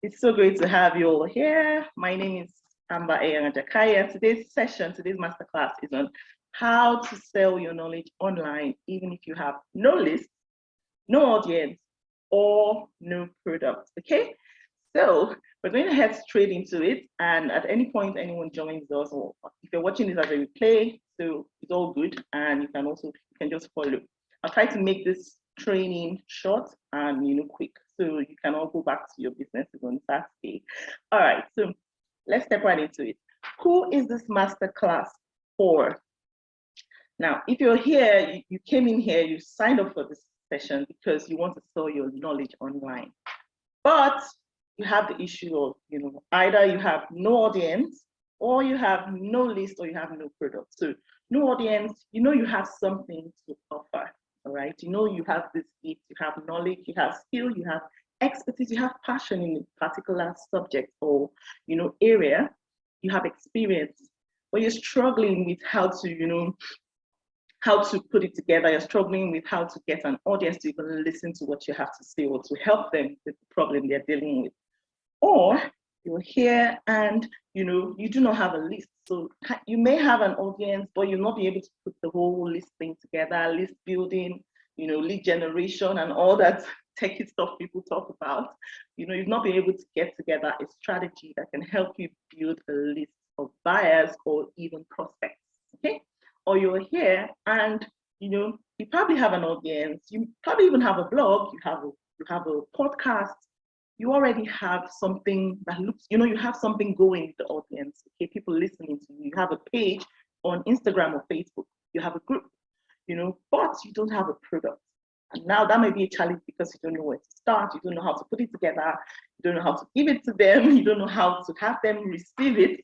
It's so great to have you all here. My name is Amba Eyangajakaya. Today's masterclass is on how to sell your knowledge online, even if you have no list, no audience, or no product. Okay, so we're going to head straight into it. And at any point anyone joins us, or if you're watching this as a replay, so it's all good, and you can just follow. I'll try to make this training short and quick, so you can all go back to your businesses on Saturday. All right, so let's step right into it. Who is this masterclass for? Now, if you're here, you came in here, you signed up for this session because you want to sell your knowledge online, but you have the issue of either you have no audience, or you have no list, or you have no product. So no audience, you have something to offer. All right, you have this gift, you have knowledge, you have skill, you have expertise, you have passion in a particular subject or area, you have experience, but you're struggling with how to put it together. You're struggling with how to get an audience to even listen to what you have to say, or to help them with the problem they're dealing with. Or you're here and you do not have a list. So you may have an audience, but you'll not be able to put the whole list thing together, list building, lead generation and all that techie stuff people talk about. You've not been able to get together a strategy that can help you build a list of buyers or even prospects. Okay? Or you're here and you probably have an audience, you probably even have a blog, you have a podcast, you already have something that looks, you have something going with the audience, okay, people listening to you. You have a page on Instagram or Facebook, you have a group, but you don't have a product. And now that may be a challenge because you don't know where to start, you don't know how to put it together, you don't know how to give it to them, you don't know how to have them receive it,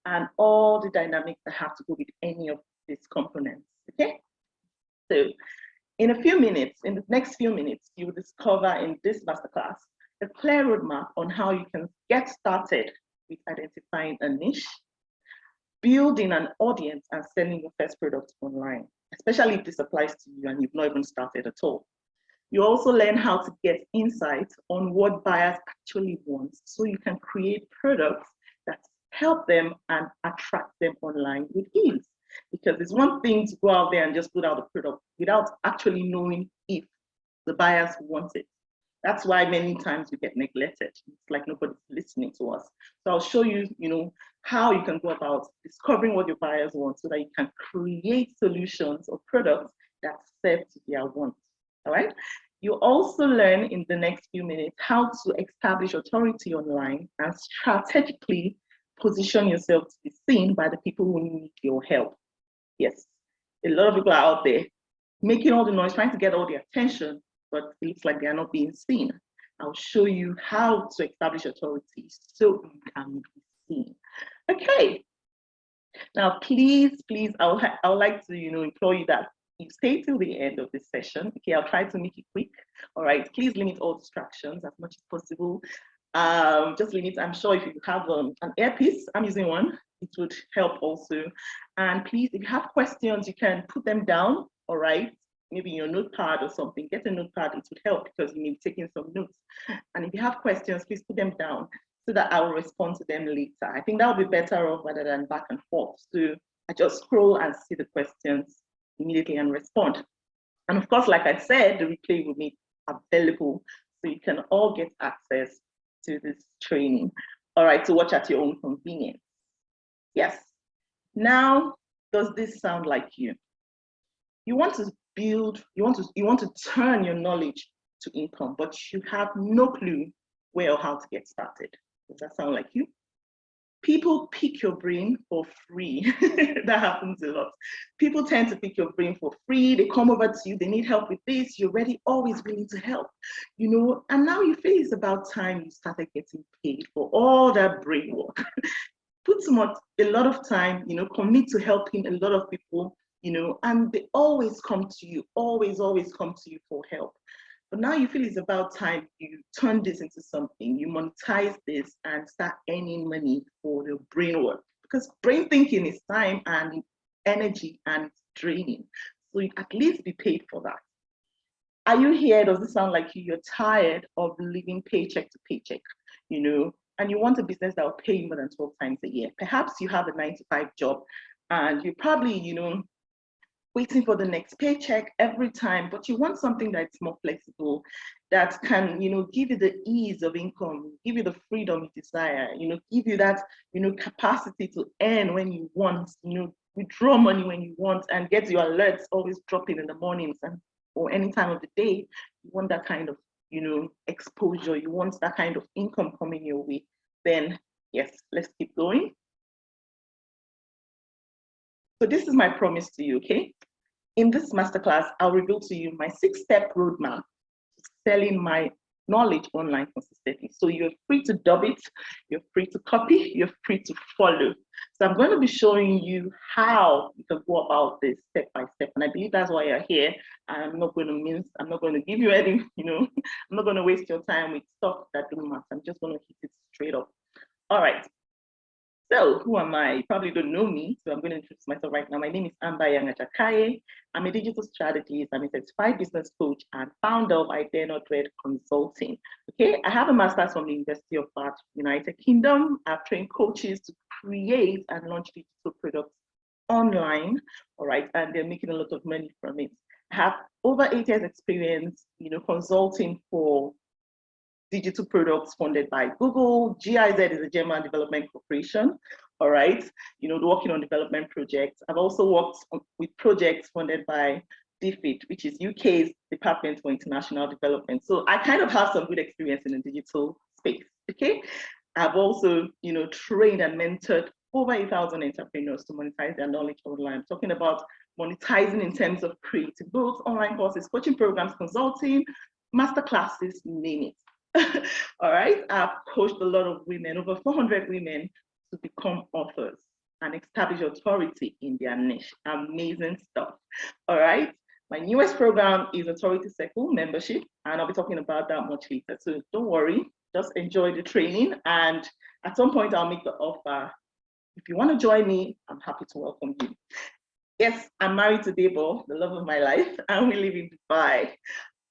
and all the dynamics that have to go with any of these components, okay? So in the next few minutes, you will discover in this masterclass a clear roadmap on how you can get started with identifying a niche, building an audience, and selling your first product online, especially if this applies to you and you've not even started at all. You also learn how to get insight on what buyers actually want, so you can create products that help them and attract them online with ease. Because it's one thing to go out there and just put out a product without actually knowing if the buyers want it. That's why many times we get neglected. It's like nobody's listening to us. So I'll show you, how you can go about discovering what your buyers want, so that you can create solutions or products that serve to their wants. All right. You also learn in the next few minutes how to establish authority online and strategically position yourself to be seen by the people who need your help. Yes, a lot of people are out there making all the noise, trying to get all the attention, but it looks like they are not being seen. I'll show you how to establish authority so you can be seen. Okay. Now, please, I would like to, implore you that you stay till the end of this session. Okay, I'll try to make it quick. All right, please limit all distractions as much as possible. Just limit, I'm sure if you have an earpiece, I'm using one, it would help also. And please, if you have questions, you can put them down, all right? Maybe in your notepad or something, get a notepad, it would help because you may be taking some notes. And if you have questions, please put them down so that I will respond to them later. I think that would be better off rather than back and forth. So I just scroll and see the questions immediately and respond. And of course, like I said, the replay will be available so you can all get access to this training. All right, so watch at your own convenience. Yes. Now, does this sound like you? You want to build, you want to turn your knowledge to income, but you have no clue where or how to get started. Does that sound like you? People pick your brain for free. That happens a lot. People tend to pick your brain for free. They come over to you, they need help with this, you're ready, always willing to help, and now you feel it's about time you started getting paid for all that brain work. Put a lot of time, commit to helping a lot of people, and they always come to you, always come to you for help. But now you feel it's about time you turn this into something, you monetize this and start earning money for your brain work. Because brain thinking is time and energy and it's draining. So you at least be paid for that. Are you here? Does it sound like you're tired of living paycheck to paycheck? you know, and you want a business that will pay you more than 12 times a year. Perhaps you have a 9-to-5 job and you're probably, you know, waiting for the next paycheck every time, but you want something that's more flexible, that can, you know, give you the ease of income, give you the freedom you desire, you know, give you that, you know, capacity to earn when you want, you know, withdraw money when you want, and get your alerts always dropping in the mornings and or any time of the day. You want that kind of, you know, exposure. You want that kind of income coming your way. Then yes, let's keep going. So this is my promise to you, okay? In this masterclass, I'll reveal to you my 6-step roadmap to selling my knowledge online consistently. So you're free to dub it, you're free to copy, you're free to follow. So I'm going to be showing you how you can go about this step by step. And I believe that's why you're here. I'm not going to mince, I'm not going to give you any, you know, I'm not going to waste your time with stuff that don't matter. I'm just going to hit it straight up. All right. So who am I? You probably don't know me, so I'm going to introduce myself right now. My name is Amba Yangachakaye. I'm a digital strategist. I'm a certified business coach and founder of I Dare Not Dread Consulting. Okay, I have a master's from the University of Bath, United Kingdom. I've trained coaches to create and launch digital products online, all right, and they're making a lot of money from it. I have over 8 years experience, you know, consulting for digital products funded by Google. GIZ is a German development corporation, all right, you know, working on development projects. I've also worked with projects funded by DFID, which is UK's Department for International Development. So I kind of have some good experience in the digital space, okay? I've also, you know, trained and mentored over 8,000 entrepreneurs to monetize their knowledge online. I'm talking about monetizing in terms of creative books, online courses, coaching programs, consulting, master classes, name it. All right, I've coached a lot of women, over 400 women, to become authors and establish authority in their niche. Amazing stuff. All right, my newest program is Authority Circle membership, and I'll be talking about that much later. So don't worry, just enjoy the training, and at some point I'll make the offer. If you want to join me, I'm happy to welcome you. Yes, I'm married to Debo, the love of my life, and we live in Dubai.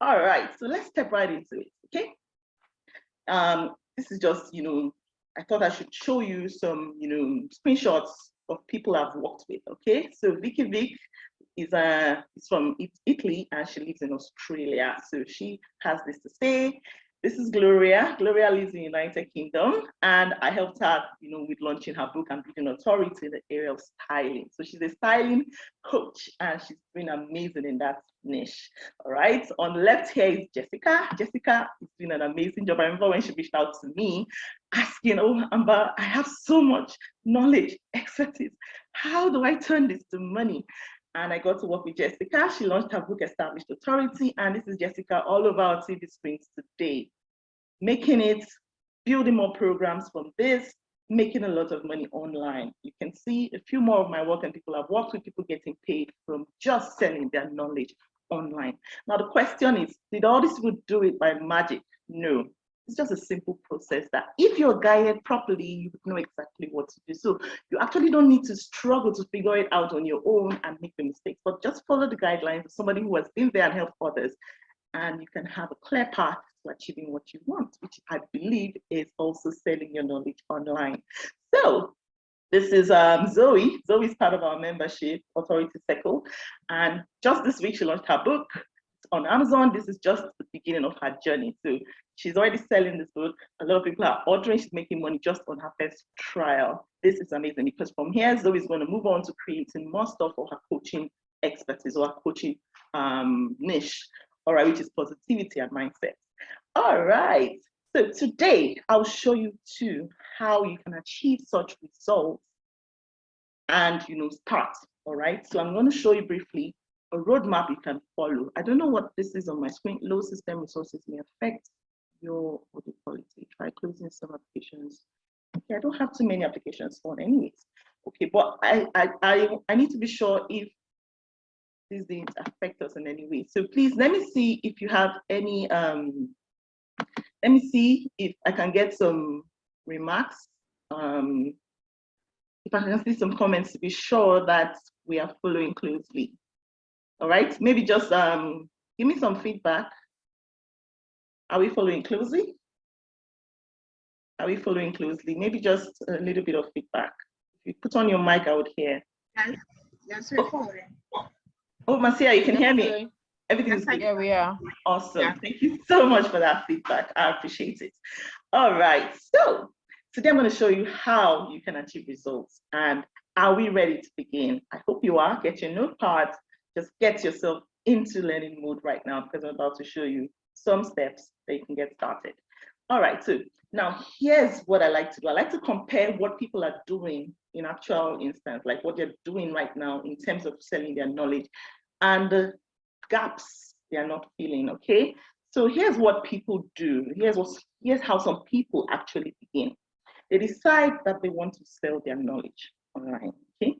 All right, so let's step right into it, okay? This is just, you know, I thought I should show you some, you know, screenshots of people I've worked with, okay? So Vicky Vic is from Italy and she lives in Australia. So she has this to say. This is Gloria. Gloria lives in the United Kingdom, and I helped her, you know, with launching her book and building authority in the area of styling. So she's a styling coach, and she's doing amazing in that niche. All right. On the left here is Jessica. Jessica is doing an amazing job. I remember when she reached out to me, asking, "Oh, Amber, I have so much knowledge, expertise. How do I turn this to money?" And I got to work with Jessica. She launched her book, Established Authority. And this is Jessica all over our TV screens today, making it, building more programs from this, making a lot of money online. You can see a few more of my work and people I've worked with, people getting paid from just selling their knowledge online. Now, the question is, did all these people do it by magic? No. It's just a simple process that if you're guided properly, you would know exactly what to do. So you actually don't need to struggle to figure it out on your own and make the mistakes, but just follow the guidelines of somebody who has been there and helped others, and you can have a clear path to achieving what you want, which I believe is also selling your knowledge online. So this is Zoe. Zoe is part of our membership, Authority Circle, and just this week she launched her book on Amazon. This is just the beginning of her journey. So she's already selling this book. A lot of people are ordering. She's making money just on her first trial. This is amazing because from here, Zoe is going to move on to creating more stuff for her coaching expertise or her coaching niche, all right, which is positivity and mindset. All right. So today I'll show you too how you can achieve such results and, you know, start. All right. So I'm going to show you briefly a roadmap you can follow. I don't know what this is on my screen. Low system resources may affect your, what do you call it? Try closing some applications. Okay, I don't have too many applications on anyways. Okay, but I need to be sure if these didn't affect us in any way. So please let me see if you have any, let me see if I can get some remarks. If I can see some comments to be sure that we are following closely. All right, maybe just give me some feedback. Are we following closely? Are we following closely? Maybe just a little bit of feedback. If you put on your mic, I would hear. Yes, we're following. Oh, Marcia, you can hear me? Everything's good. Yeah, we are. Awesome. Yeah. Thank you so much for that feedback. I appreciate it. All right. So today I'm going to show you how you can achieve results. And are we ready to begin? I hope you are. Get your notepads. Just get yourself into learning mode right now, because I'm about to show you some steps that you can get started. All right. So now here's what I like to do. I like to compare what people are doing in actual instance, like what they're doing right now in terms of selling their knowledge and the gaps they are not filling. Okay. So here's what people do. Here's how some people actually begin. They decide that they want to sell their knowledge online. Okay.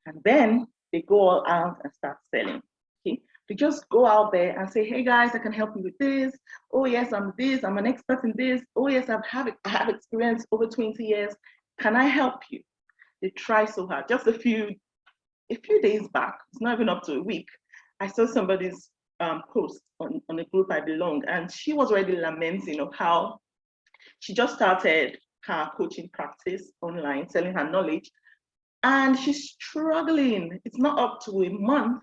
And then they go all out and start selling. Okay. They just go out there and say, hey guys, I can help you with this. Oh yes, I'm this, I'm an expert in this. Oh yes, I have experience over 20 years. Can I help you? They try so hard. Just a few days back, it's not even up to a week, I saw somebody's post on a group I belong, and she was already lamenting of how she just started her coaching practice online, selling her knowledge, and she's struggling. It's not up to a month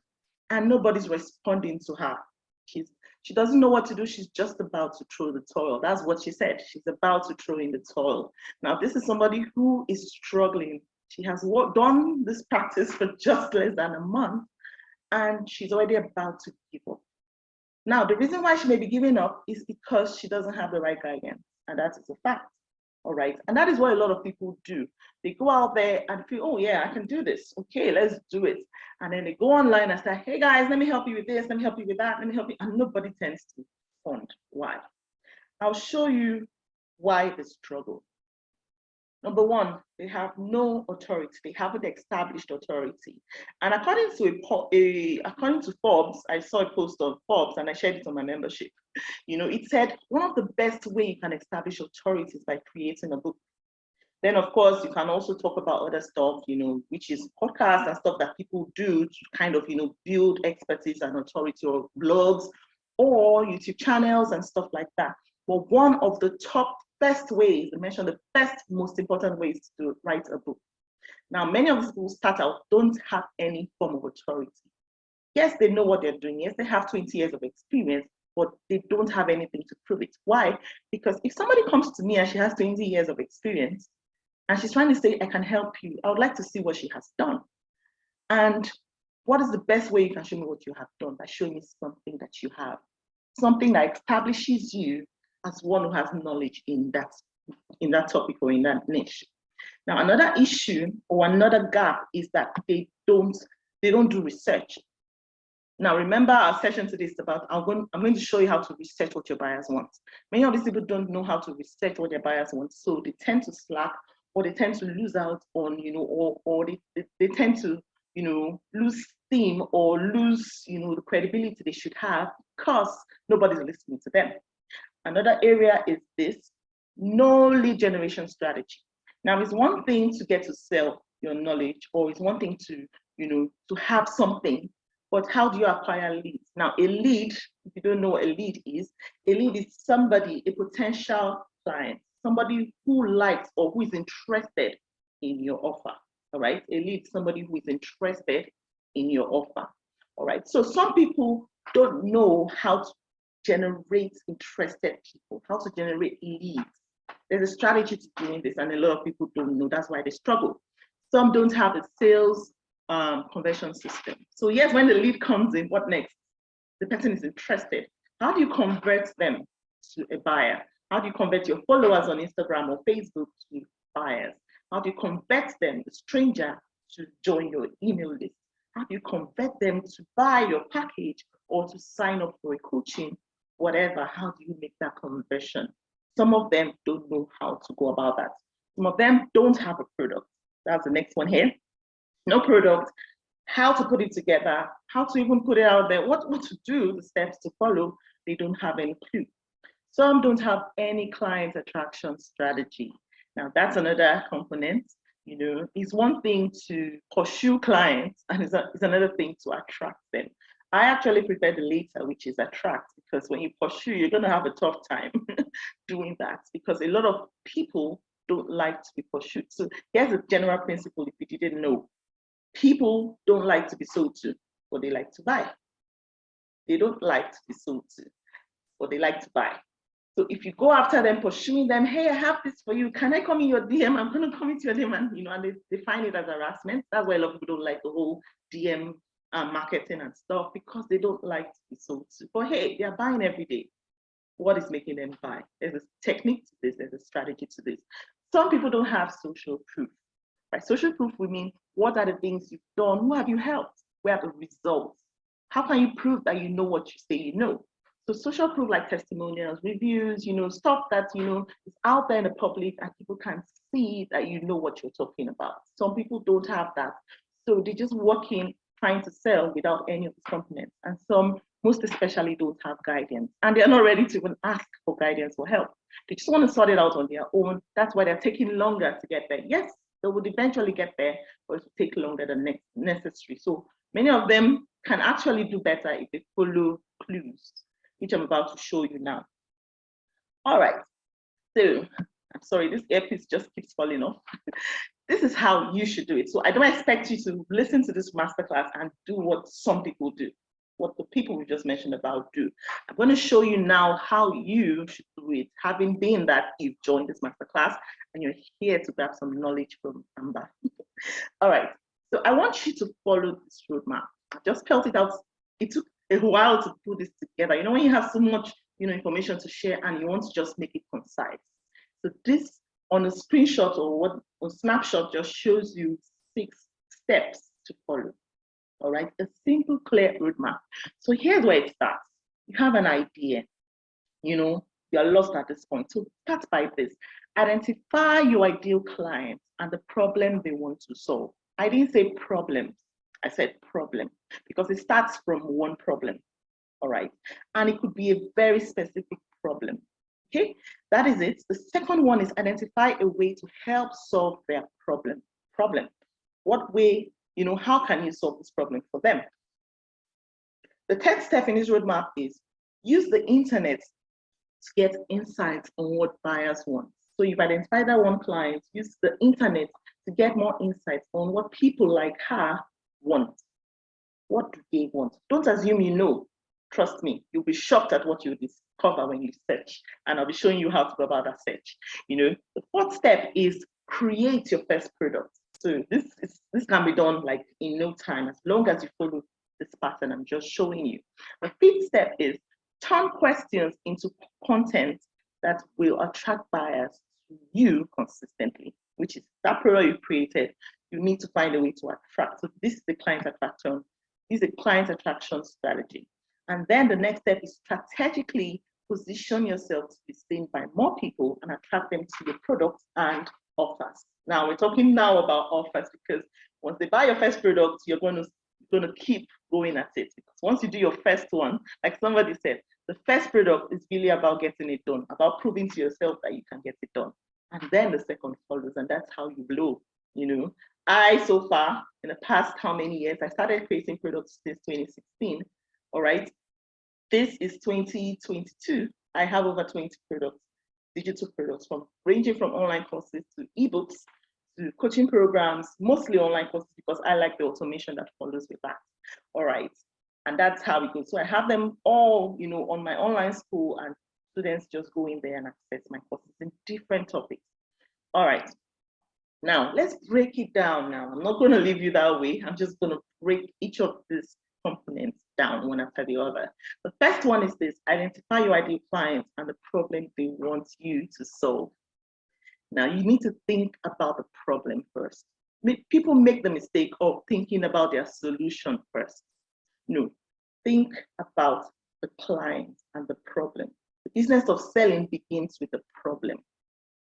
and nobody's responding to her. She doesn't know what to do. She's just about to throw the towel. That's what she said. She's about to throw in the towel. Now, this is somebody who is struggling. She has done this practice for just less than a month, and she's already about to give up. Now, the reason why she may be giving up is because she doesn't have the right guidance, and that is a fact. All right. And that is what a lot of people do. They go out there and feel, oh yeah, I can do this. Okay, let's do it. And then they go online and say, hey guys, let me help you with this. Let me help you with that. Let me help you. And nobody tends to respond. Why? I'll show you why they struggle. Number one, they have no authority. They haven't established authority. And according to Forbes, I saw a post on Forbes and I shared it on my membership. You know, it said one of the best ways you can establish authority is by creating a book. Then, of course, you can also talk about other stuff, you know, which is podcasts and stuff that people do to kind of, you know, build expertise and authority, or blogs or YouTube channels and stuff like that. But one of the top best ways, I mentioned the best, most important ways to write a book. Now, many of these people start out don't have any form of authority. Yes, they know what they're doing. Yes, they have 20 years of experience, but they don't have anything to prove it. Why? Because if somebody comes to me and she has 20 years of experience and she's trying to say, I can help you, I would like to see what she has done. And what is the best way you can show me what you have done? By showing me something that you have, something that establishes you as one who has knowledge in that topic or in that niche. Now, another issue or another gap is that they don't do research. Now, remember our session today is about, I'm going to show you how to research what your buyers want. Many of these people don't know how to research what their buyers want, so they tend to slack, or they tend to lose out on, you know, or they tend to, you know, lose steam or lose, you know, the credibility they should have because nobody's listening to them. Another area is this, no lead generation strategy. Now, it's one thing to get to sell your knowledge, or it's one thing to, you know, to have something, but how do you acquire leads? Now, a lead, if you don't know what a lead is somebody, a potential client, somebody who likes or who is interested in your offer, all right? A lead, somebody who is interested in your offer, all right? So some people don't know how to generate interested people, how to generate leads. There's a strategy to doing this, and a lot of people don't know. That's why they struggle. Some don't have a sales conversion system. So yes, when the lead comes in, what next? The person is interested. How do you convert them to a buyer? How do you convert your followers on Instagram or Facebook to buyers? How do you convert them, a stranger, to join your email list? How do you convert them to buy your package or to sign up for a coaching, whatever? How do you make that conversion? Some of them don't know how to go about that. Some of them don't have a product. That's the next one here. No product, how to put it together, how to even put it out there, what to do, the steps to follow, they don't have any clue. Some don't have any client attraction strategy. Now, that's another component. You know, it's one thing to pursue clients, and it's another thing to attract them. I actually prefer the later, which is attract, because when you pursue, you're going to have a tough time doing that because a lot of people don't like to be pursued. So here's a general principle if you didn't know. People don't like to be sold to, but they like to buy. They don't like to be sold to, but they like to buy. So if you go after them, pursuing them, hey, I have this for you. Can I come in your DM? I'm going to come into your DM, and they find it as harassment. That's why a lot of people don't like the whole DM marketing and stuff because they don't like to be sold to. But hey, they're buying every day. What is making them buy? There's a technique to this. There's a strategy to this. Some people don't have social proof. By social proof, we mean what are the things you've done? Who have you helped? Where are the results? How can you prove that you know what you say you know? So social proof like testimonials, reviews, stuff that, is out there in the public and people can see that you know what you're talking about. Some people don't have that. So they just work in trying to sell without any of the components. And some, most especially, don't have guidance. And they're not ready to even ask for guidance or help. They just want to sort it out on their own. That's why they're taking longer to get there. Yes, they would eventually get there, but it will take longer than necessary. So many of them can actually do better if they follow clues, which I'm about to show you now. All right, so I'm sorry, this earpiece just keeps falling off. This is how you should do it. So I don't expect you to listen to this masterclass and do what some people do, what the people we just mentioned about do. I'm going to show you now how you should do it, having been that you've joined this masterclass and you're here to grab some knowledge from Amber. All right, so I want you to follow this roadmap. I just spelled it out. It took a while to put this together. When you have so much information to share and you want to just make it concise. So this on a screenshot or a snapshot just shows you 6 steps to follow. All right, a simple, clear roadmap. So here's where it starts. You have an idea, you're lost at this point. So start by this. Identify your ideal client and the problem they want to solve. I didn't say problems. I said problem because it starts from one problem. All right, and it could be a very specific problem. Okay, that is it. The second one is identify a way to help solve their problem. What way, how can you solve this problem for them? The third step in this roadmap is use the internet to get insights on what buyers want. So you've identified that one client, use the internet to get more insights on what people like her want. What do they want? Don't assume you know. Trust me, you'll be shocked at what you discover when you search. And I'll be showing you how to go about that search. The fourth step is create your first product. So this can be done like in no time, as long as you follow this pattern I'm just showing you. The fifth step is turn questions into content that will attract buyers to you consistently, which is that product you created. You need to find a way to attract. So this is the client attraction. This is a client attraction strategy. And then the next step is strategically position yourself to be seen by more people and attract them to your products and offers. Now we're talking now about offers because once they buy your first product, you're going to keep going at it. Because once you do your first one, like somebody said, the first product is really about getting it done, about proving to yourself that you can get it done. And then the second follows, and that's how you blow. So far, in the past how many years, I started creating products since 2016. All right, this is 2022. I have over 20 products, digital products, ranging from online courses to ebooks to coaching programs, mostly online courses because I like the automation that follows with that. All right, and that's how it goes. So I have them all, on my online school, and students just go in there and access my courses in different topics. All right. Now, let's break it down now. I'm not going to leave you that way. I'm just going to break each of these components down one after the other. The first one is this: identify your ideal clients and the problem they want you to solve. Now, you need to think about the problem first. People make the mistake of thinking about their solution first. No, think about the client and the problem. The business of selling begins with the problem.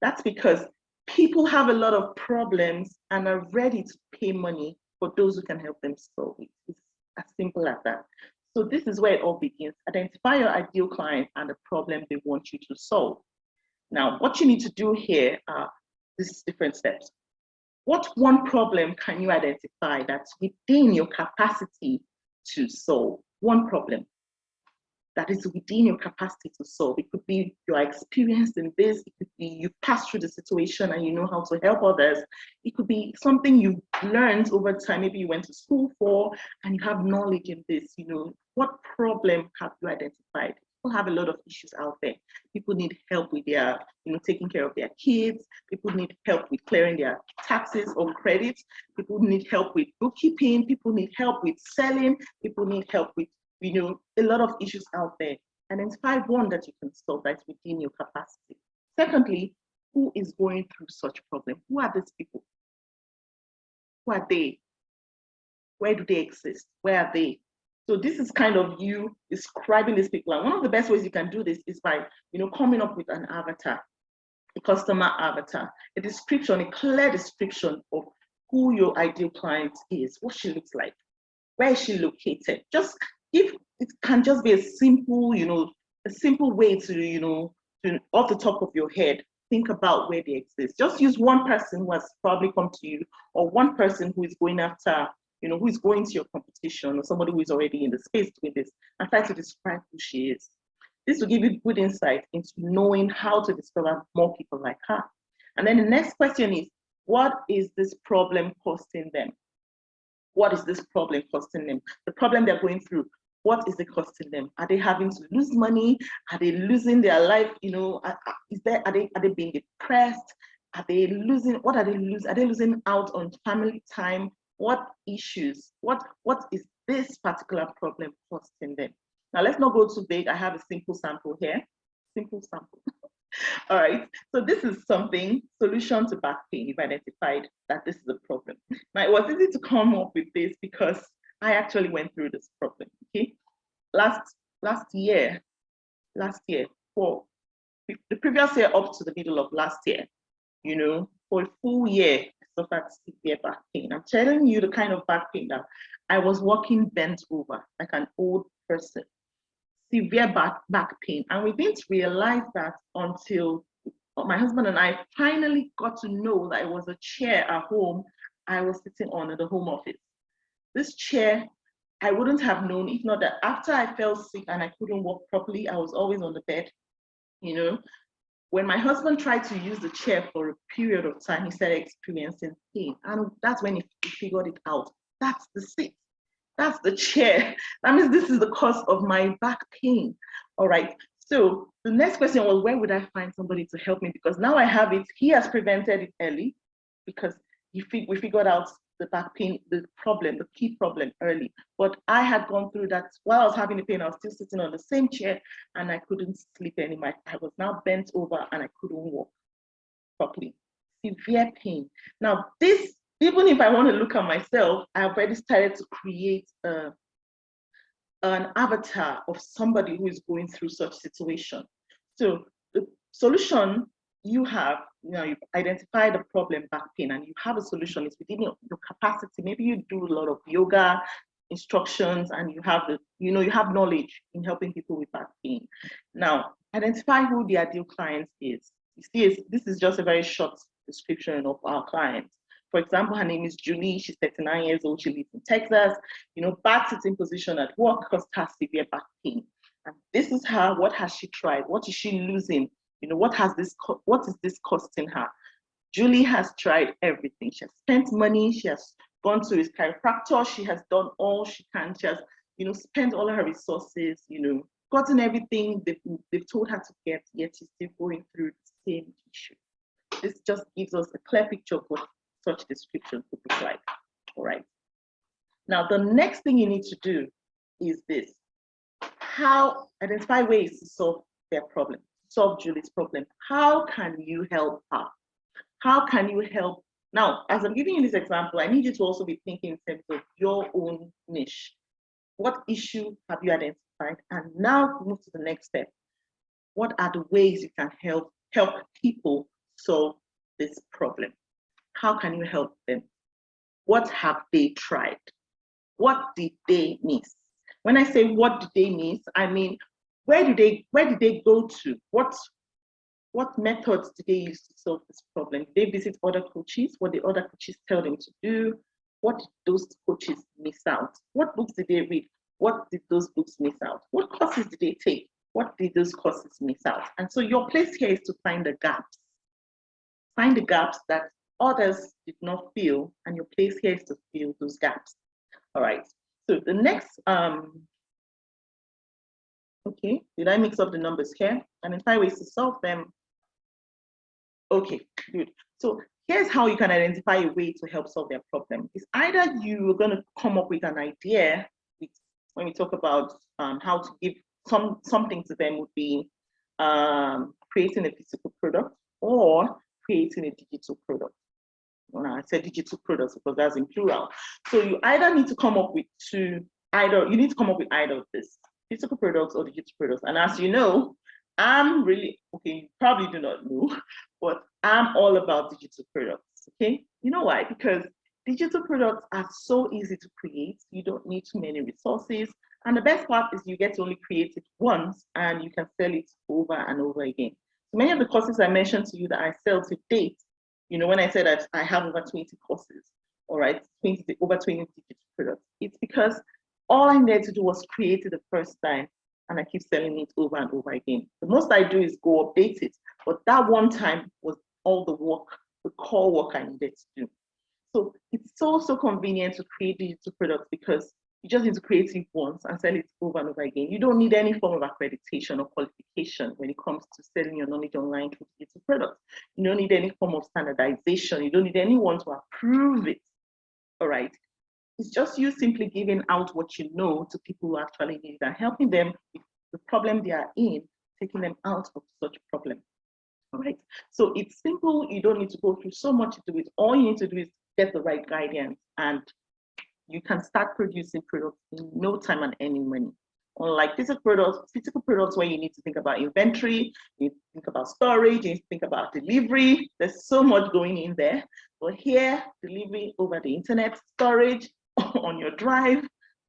That's because people have a lot of problems and are ready to pay money for those who can help them solve it. It's as simple as that. So this is where it all begins. Identify your ideal client and the problem they want you to solve. Now, what you need to do here are these different steps. What one problem can you identify that's within your capacity to solve? one problem that is within your capacity to solve. It could be you are experienced in this. It could be you've passed through the situation and you know how to help others. It could be something you learned over time. Maybe you went to school for and you have knowledge in this. You know, what problem have you identified? People have a lot of issues out there. People need help with their, you know, taking care of their kids. People need help with clearing their taxes or credits. People need help with bookkeeping. People need help with selling. People need help with, you know, a lot of issues out there. Identify one that you can solve that's within your capacity. Secondly, who is going through such problem? Who are these people? Who are they? Where do they exist? Where are they? So this is kind of you describing these people. And one of the best ways you can do this is by, you know, coming up with an avatar, a customer avatar, a description, a clear description of who your ideal client is, what she looks like, where is she located. Just if it can just be a simple, you know, a simple way to, you know, to, off the top of your head, think about where they exist. Just use one person who has probably come to you, or one person who is going after, you know, who is going to your competition, or somebody who is already in the space doing this, and try to describe who she is. This will give you good insight into knowing how to discover more people like her. And then the next question is, what is this problem costing them? What is this problem costing them? The problem they're going through, what is it costing them? Are they having to lose money? Are they losing their life? You know, are they being depressed? Are they losing, what are they losing? Are they losing out on family time? What issues? What is this particular problem costing them? Now let's not go too big. I have a simple sample here. Simple sample. All right, so this is something, solution to back pain. You've identified that this is a problem. Now, it was easy to come up with this because I actually went through this problem, okay? Last year, for the previous year up to the middle of last year, you know, for a full year, I suffered severe back pain. I'm telling you the kind of back pain that I was walking bent over like an old person. Severe back pain. And we didn't realize that until my husband and I finally got to know that it was a chair at home I was sitting on in the home office. This chair, I wouldn't have known if not that after I fell sick and I couldn't walk properly, I was always on the bed, you know. When my husband tried to use the chair for a period of time, he started experiencing pain. And that's when he figured it out. That's the seat. That's the chair. That means this is the cause of my back pain. All right. So the next question was, where would I find somebody to help me? Because now I have it. He has prevented it early because we figured out the back pain, the problem, the key problem early. But I had gone through that while I was having the pain. I was still sitting on the same chair and I couldn't sleep anymore. I was now bent over and I couldn't walk properly. Severe pain. Now this, even if I want to look at myself, I've already started to create an avatar of somebody who is going through such situation. So the solution you have, you know, you've identified the problem, back pain, and you have a solution. It's within your capacity. Maybe you do a lot of yoga instructions and you have the, you know, you have knowledge in helping people with back pain. Now, identify who the ideal client is. You see, this is just a very short description of our clients. For example, her name is Julie. She's 39 years old. She lives in Texas. You know, bad sitting position at work because her severe back pain. And this is her. What has she tried? What is she losing? You know, what is this costing her? Julie has tried everything. She has spent money. She has gone to his chiropractor. She has done all she can. She has, you know, spent all her resources. You know, gotten everything they've told her to get. Yet she's still going through the same issue. This just gives us a clear picture of what such description could look like. All right. Now, the next thing you need to do is this. How identify ways to solve their problem, solve Julie's problem. How can you help her? How can you help? Now, as I'm giving you this example, I need you to also be thinking in terms of your own niche. What issue have you identified? And now move to the next step. What are the ways you can help people solve this problem? How can you help them? What have they tried? What did they miss? When I say what did they miss, I mean, where did they go to? What methods did they use to solve this problem? Did they visit other coaches? What did other coaches tell them to do? What did those coaches miss out? What books did they read? what did those books miss out? What courses did they take? What did those courses miss out? And so your place here is to find the gaps. Find the gaps that others did not fill, and your place here is to fill those gaps. All right. So the next, okay, did I mix up the numbers here? And then 5 ways to solve them. Okay, good. So here's how you can identify a way to help solve their problem. It's either you're going to come up with an idea. When we talk about how to give something to them, would be creating a physical product or creating a digital product. I said digital products because that's in plural. So you either need to come up with either of this, physical products or digital products. And as you know, I'm really, okay, you probably do not know, but I'm all about digital products, okay? You know why? Because digital products are so easy to create. You don't need too many resources. And the best part is you get to only create it once and you can sell it over and over again. So many of the courses I mentioned to you that I sell to date, you know, when I said that I have over 20 courses, all right, over 20 digital products, it's because all I needed to do was create it the first time and I keep selling it over and over again. The most I do is go update it, but that one time was all the work, the core work I needed to do. So it's so convenient to create digital products because you just need to create it once and sell it over and over again. You don't need any form of accreditation or qualification when it comes to selling your knowledge online through digital products. You don't need any form of standardization. You don't need anyone to approve it, all right? It's just you simply giving out what you know to people who actually need it and helping them with the problem they are in, taking them out of such problem, all right? So it's simple. You don't need to go through so much to do it. All you need to do is get the right guidance and you can start producing products in no time and any money. Unlike physical products where you need to think about inventory, you think about storage, you think about delivery. There's so much going in there. But here, delivery over the internet, storage on your drive,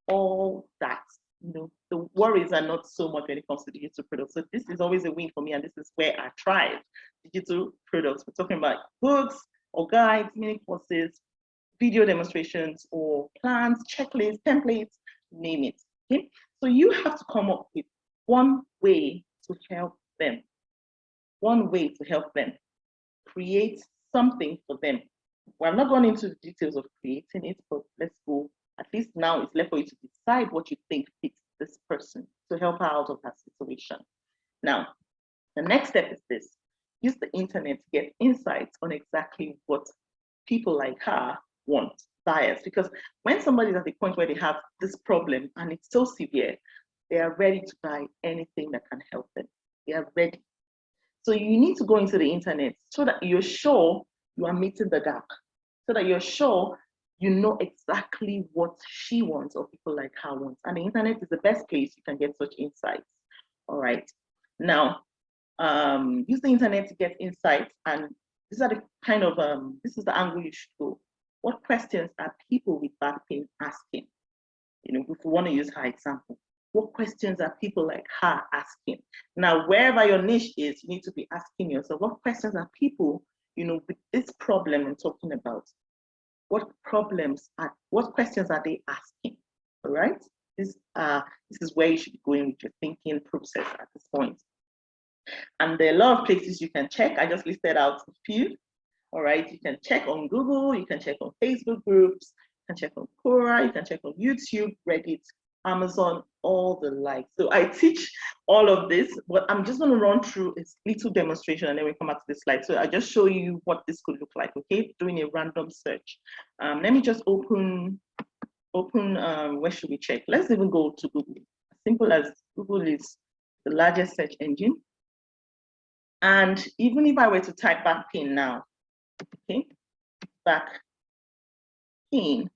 all that. You know, the worries are not so much when it comes to digital products. So this is always a win for me, and this is where I thrive. Digital products. We're talking about books or guides, mini courses, video demonstrations or plans, checklists, templates, name it. Okay, so you have to come up with one way to help them. One way to help them create something for them. Well, I'm not going into the details of creating it, but let's go. At least now it's left for you to decide what you think fits this person to help her out of her situation. Now, the next step is this. Use the internet to get insights on exactly what people like her want, buyers. Because when somebody's at the point where they have this problem and it's so severe, they are ready to buy anything that can help them. They are ready. So you need to go into the internet so that you're sure you are meeting the gap, so that you're sure you know exactly what she wants or people like her want. And the internet is the best place you can get such insights. All right. Now, use the internet to get insights, and these are the kind of this is the angle you should go. What questions are people with back pain asking? You know, if we want to use her example, what questions are people like her asking? Now, wherever your niche is, you need to be asking yourself, what questions are people, you know, with this problem I'm talking about? What questions are they asking? All right. This is where you should be going with your thinking process at this point. And there are a lot of places you can check. I just listed out a few. All right, you can check on Google, you can check on Facebook groups, you can check on Quora, you can check on YouTube, Reddit, Amazon, all the like. So I teach all of this, but I'm just going to run through a little demonstration and then we come back to this slide. So I just show you what this could look like, okay? Doing a random search. Let me just open, where should we check? Let's even go to Google. As simple as Google is the largest search engine. And even if I were to type back pain now, okay, back pain.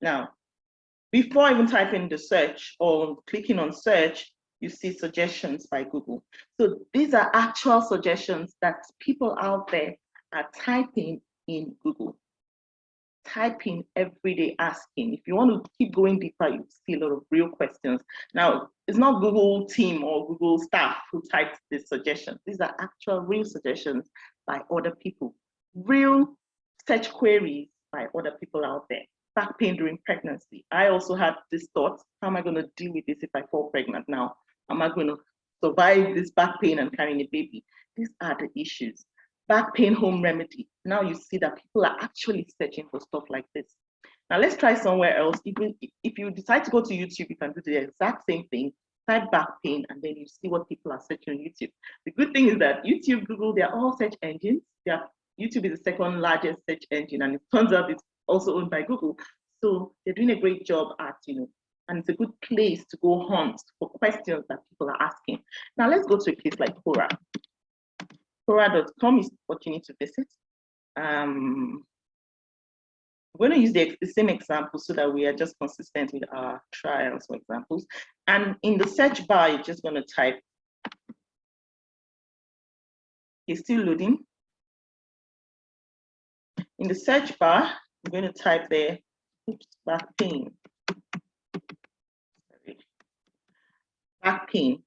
Now, before even typing the search or clicking on search, you see suggestions by Google. So these are actual suggestions that people out there are typing in Google. Typing every day, asking. If you want to keep going deeper, you see a lot of real questions. Now, it's not Google team or Google staff who typed these suggestions. These are actual real suggestions by other people, real search queries by other people out there. back pain during pregnancy. I also had this thought, how am I going to deal with this if I fall pregnant now? Am I going to survive this back pain and carrying a baby? These are the issues. Back pain home remedy. Now you see that people are actually searching for stuff like this. Now let's try somewhere else. Even if you decide to go to YouTube, you can do the exact same thing. Type back pain, and then you see what people are searching on YouTube. The good thing is that YouTube, Google, they're all search engines. YouTube is the second largest search engine, and it turns out it's also owned by Google. So they're doing a great job at, and it's a good place to go hunt for questions that people are asking. Now let's go to a place like Quora. Quora.com is what you need to visit. We're going to use the same example so that we are just consistent with our trials or examples. And in the search bar, you're just going to type, it's still loading. In the search bar, I'm going to type there, back pain. Sorry. Back pain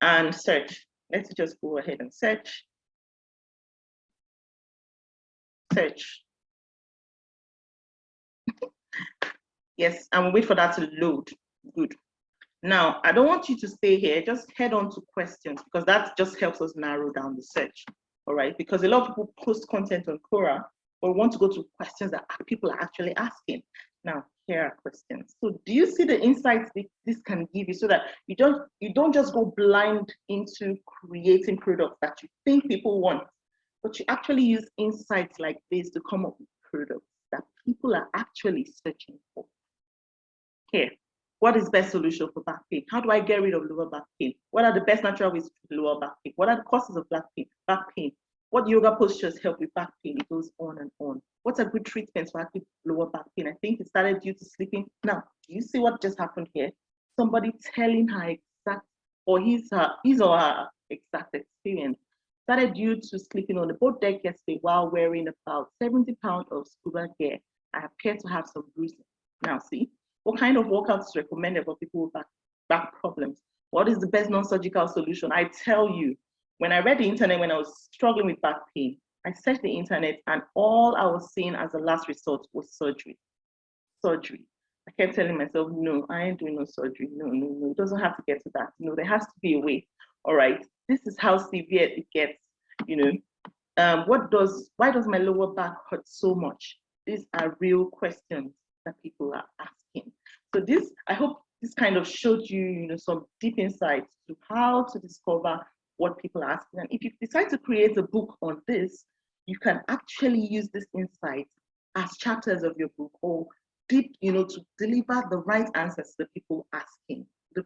and search. Let's just go ahead and search. Search. Yes, and we'll wait for that to load. Good. Now, I don't want you to stay here, just head on to questions, because that just helps us narrow down the search. All right, because a lot of people post content on Quora, but we want to go to questions that people are actually asking. Now, here are questions. So do you see the insights this can give you, so that you don't just go blind into creating products that you think people want, but you actually use insights like this to come up with products that people are actually searching for. Here, what is best solution for back pain? How do I get rid of lower back pain? What are the best natural ways to lower back pain? What are the causes of back pain? What yoga postures help with back pain? It goes on and on. What's a good treatment for active lower back pain? I think it started due to sleeping. Now, do you see what just happened here? Somebody telling her exact, or his or her exact experience. Started due to sleeping on the boat deck yesterday while wearing about 70 pounds of scuba gear. I appear to have some bruising. Now, see, what kind of workouts is recommended for people with back problems? What is the best non-surgical solution? I tell you, when I read the internet, when I was struggling with back pain, I searched the internet and all I was seeing as a last resort was surgery. Surgery. I kept telling myself, no, I ain't doing no surgery. No, it doesn't have to get to that. There has to be a way. All right, this is how severe it gets. Why does my lower back hurt so much? These are real questions that people are asking. So I hope this kind of showed you, some deep insights to how to discover what people are asking. And if you decide to create a book on this, you can actually use this insight as chapters of your book, or deep, to deliver the right answers to the people asking, to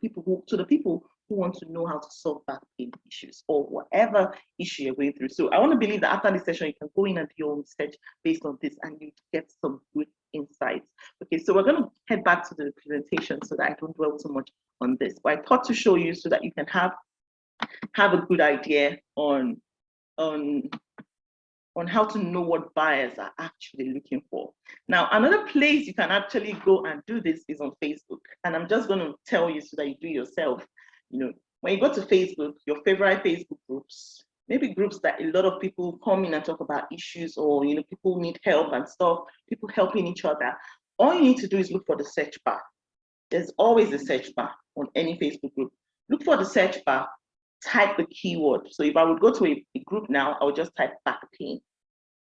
the people who want to know how to solve back pain issues or whatever issue you're going through. So I want to believe that after this session, you can go in and do your own research based on this, and you get some good insights. Okay, so we're going to head back to the presentation so that I don't dwell too much on this. But I thought to show you so that you can have a good idea on how to know what buyers are actually looking for. Now, another place you can actually go and do this is on Facebook. And I'm just going to tell you so that you do yourself. When you go to Facebook, your favorite Facebook groups, maybe groups that a lot of people come in and talk about issues, or people need help and stuff, people helping each other. All you need to do is look for the search bar. There's always a search bar on any Facebook group. Look for the search bar, type the keyword. So if I would go to a group now, I would just type back pain,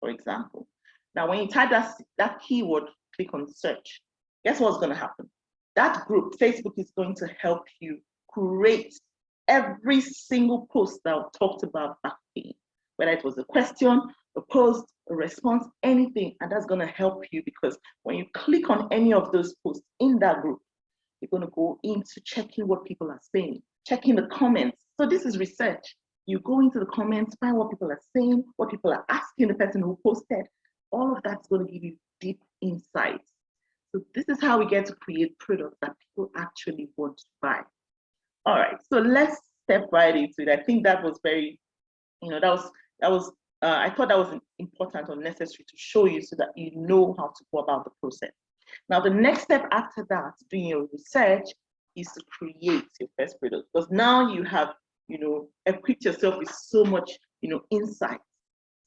for example. Now, when you type that keyword, click on search. Guess what's going to happen? That group, Facebook, is going to help you create every single post that talked about back pain, whether it was a question, a post, a response, anything, and that's going to help you, because when you click on any of those posts in that group, you're going to go into checking what people are saying, checking the comments. So this is research. You go into the comments, find what people are saying, what people are asking the person who posted. All of that's going to give you deep insights. So this is how we get to create products that people actually want to buy. All right, so let's step right into it. I think that was very, I thought that was important or necessary to show you so that you know how to go about the process. Now, the next step after that, doing your research, is to create your first product, because now you have, equipped yourself with so much, insight,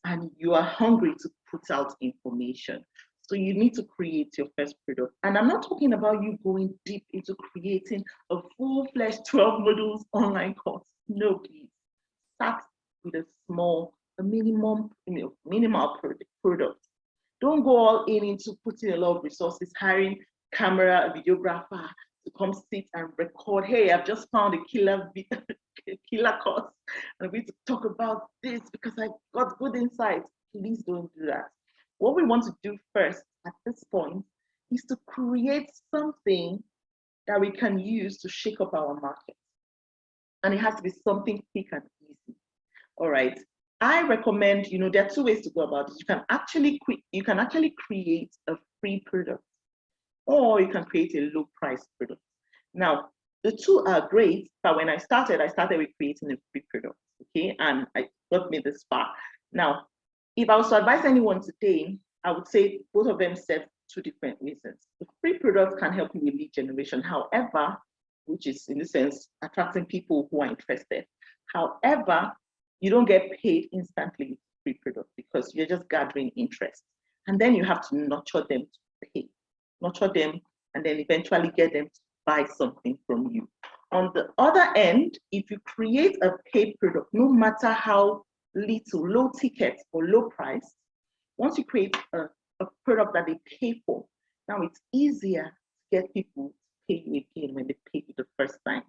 and you are hungry to put out information. So you need to create your first product. And I'm not talking about you going deep into creating a full-fledged 12 modules online course. No, please. Start with a small, a minimum, minimal product. Don't go all in into putting a lot of resources, hiring camera, a videographer to come sit and record. Hey, I've just found a killer course. And I'm going to talk about this because I got good insights. Please don't do that. What we want to do first at this point is to create something that we can use to shake up our market. And it has to be something quick and easy. All right. I recommend, there are two ways to go about it. You can actually create a free product, or you can create a low price product. Now, the two are great, but when I started with creating a free product, okay? And I got me this far. Now, if I was to advise anyone today, I would say both of them serve two different reasons. The free product can help you with lead generation, however, which is in a sense attracting people who are interested. However, you don't get paid instantly with free product because you're just gathering interest. And then you have to nurture them to pay, nurture them, and then eventually get them to buy something from you. On the other end, if you create a paid product, no matter how little, low ticket or low price, once you create a product that they pay for, now it's easier to get people to pay you again when they pay you the first time.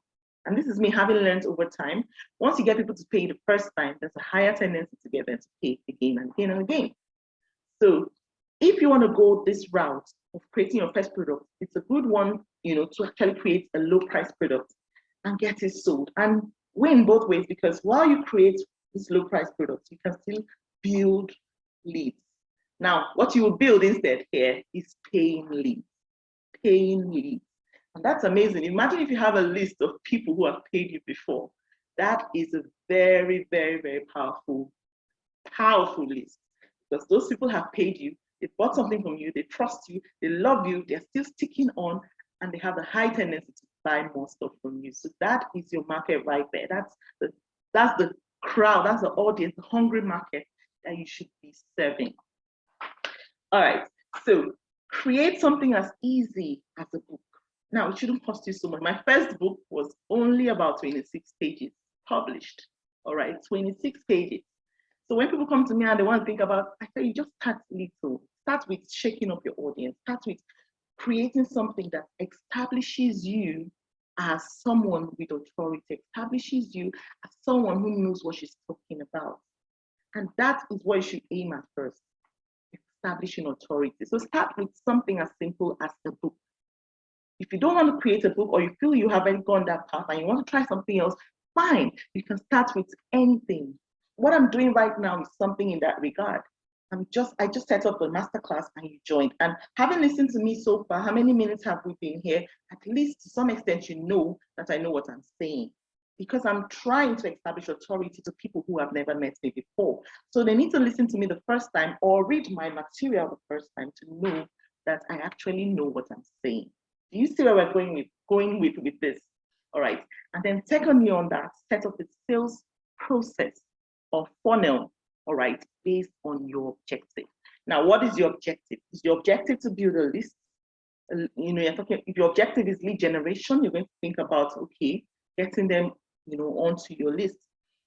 And this is me having learned over time. Once you get people to pay the first time, there's a higher tendency to get them to pay again and again and again. So if you want to go this route of creating your first product, it's a good one, to actually create a low price product and get it sold and win both ways, because while you create this low price product, you can still build leads. Now, what you will build instead here is paying leads. And that's amazing. Imagine if you have a list of people who have paid you before. That is a very, very, very powerful list, because those people have paid you, they bought something from you, they trust you, they love you, they're still sticking on, and they have a high tendency to buy more stuff from you. So that is your market right there. That's the crowd, that's the audience, the hungry market that you should be serving. All right, so create something as easy as a book. Now, it shouldn't cost you so much. My first book was only about 26 pages published. All right, 26 pages. So when people come to me and they want to think about, I say, you just start little. Start with shaking up your audience. Start with creating something that establishes you as someone with authority, establishes you as someone who knows what she's talking about. And that is what you should aim at first, establishing authority. So start with something as simple as a book. If you don't want to create a book, or you feel you haven't gone that path and you want to try something else, fine, you can start with anything. What I'm doing right now is something in that regard. I just set up a masterclass and you joined. And having listened to me so far, how many minutes have we been here? At least to some extent, you know that I know what I'm saying, because I'm trying to establish authority to people who have never met me before. So they need to listen to me the first time or read my material the first time to know that I actually know what I'm saying. Do you see where we're going with this? All right. And then secondly on that, set up a sales process or funnel, all right, based on your objective. Now, what is your objective? Is your objective to build a list? You're talking, if your objective is lead generation, you're going to think about, okay, getting them, onto your list.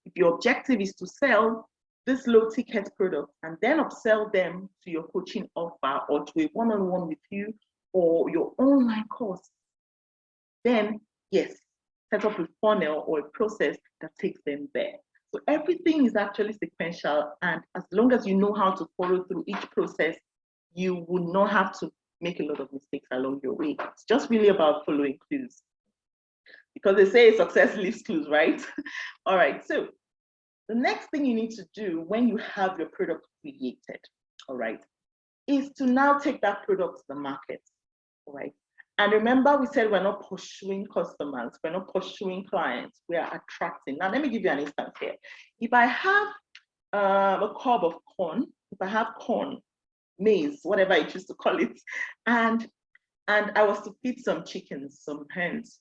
If your objective is to sell this low ticket product and then upsell them to your coaching offer or to a one-on-one with you or your online course, then yes, set up a funnel or a process that takes them there. So everything is actually sequential, and as long as you know how to follow through each process, you will not have to make a lot of mistakes along your way. It's just really about following clues, because they say success leaves clues, right? All right, so the next thing you need to do when you have your product created, all right, is to now take that product to the market, all right? And remember, we said we're not pursuing customers, we're not pursuing clients, we are attracting. Now, let me give you an instance here. If I have a cob of corn, if I have corn, maize, whatever I choose to call it, and I was to feed some chickens, some hens,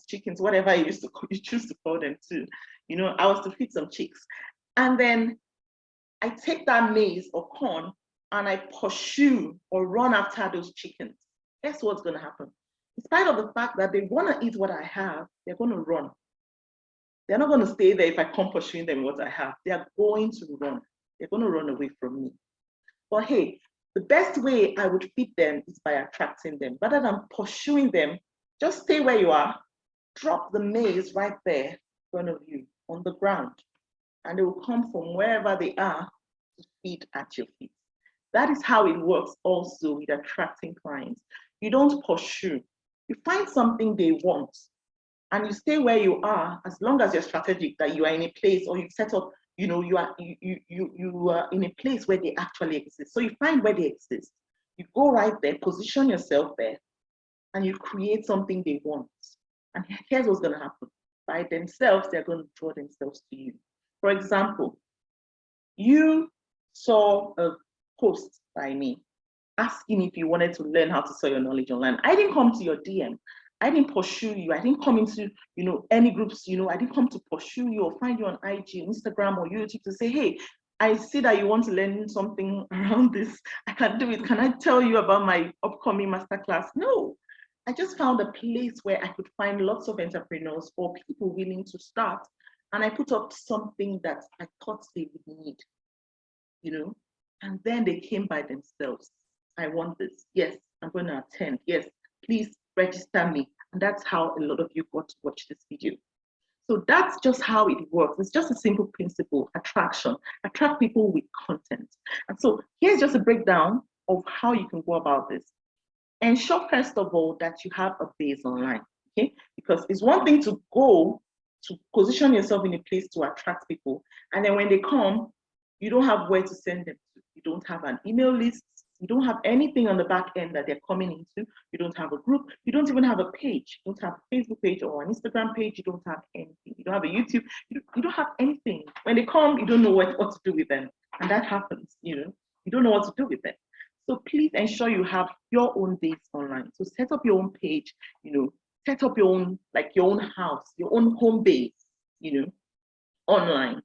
chickens, whatever you choose to call them too, I was to feed some chicks. And then I take that maize or corn and I pursue or run after those chickens, guess what's going to happen? In spite of the fact that they want to eat what I have, they're going to run. They're not going to stay there if I come pursuing them what I have. They are going to run. They're going to run away from me. But hey, the best way I would feed them is by attracting them. Rather than pursuing them, just stay where you are, drop the maize right there in front of you on the ground, and they will come from wherever they are to feed at your feet. That is how it works also with attracting clients. You don't pursue. You find something they want, and you stay where you are as long as you're strategic, that you are in a place or you've set up, you are in a place where they actually exist. So you find where they exist. You go right there, position yourself there, and you create something they want. And here's what's going to happen. By themselves, they're going to draw themselves to you. For example, you saw a post by me asking if you wanted to learn how to sell your knowledge online. I didn't come to your DM. I didn't pursue you. I didn't come into, any groups, I didn't come to pursue you or find you on IG, Instagram, or YouTube to say, hey, I see that you want to learn something around this. I can do it. Can I tell you about my upcoming masterclass? No. I just found a place where I could find lots of entrepreneurs or people willing to start. And I put up something that I thought they would need, and then they came by themselves. I want this. Yes, I'm going to attend. Yes, please register me. And that's how a lot of you got to watch this video. So that's just how it works. It's just a simple principle, attraction. Attract people with content. And so here's just a breakdown of how you can go about this. Ensure, first of all, that you have a base online, okay? Because it's one thing to go to position yourself in a place to attract people. And then when they come, you don't have where to send them to. You don't have an email list. You don't have anything on the back end that they're coming into. You don't have a group. You don't even have a page. You don't have a Facebook page or an Instagram page. You don't have anything. You don't have a YouTube. You don't have anything. When they come, you don't know what to do with them. And that happens, You don't know what to do with them. So please ensure you have your own base online. So set up your own page, set up your own, like your own house, your own home base, online.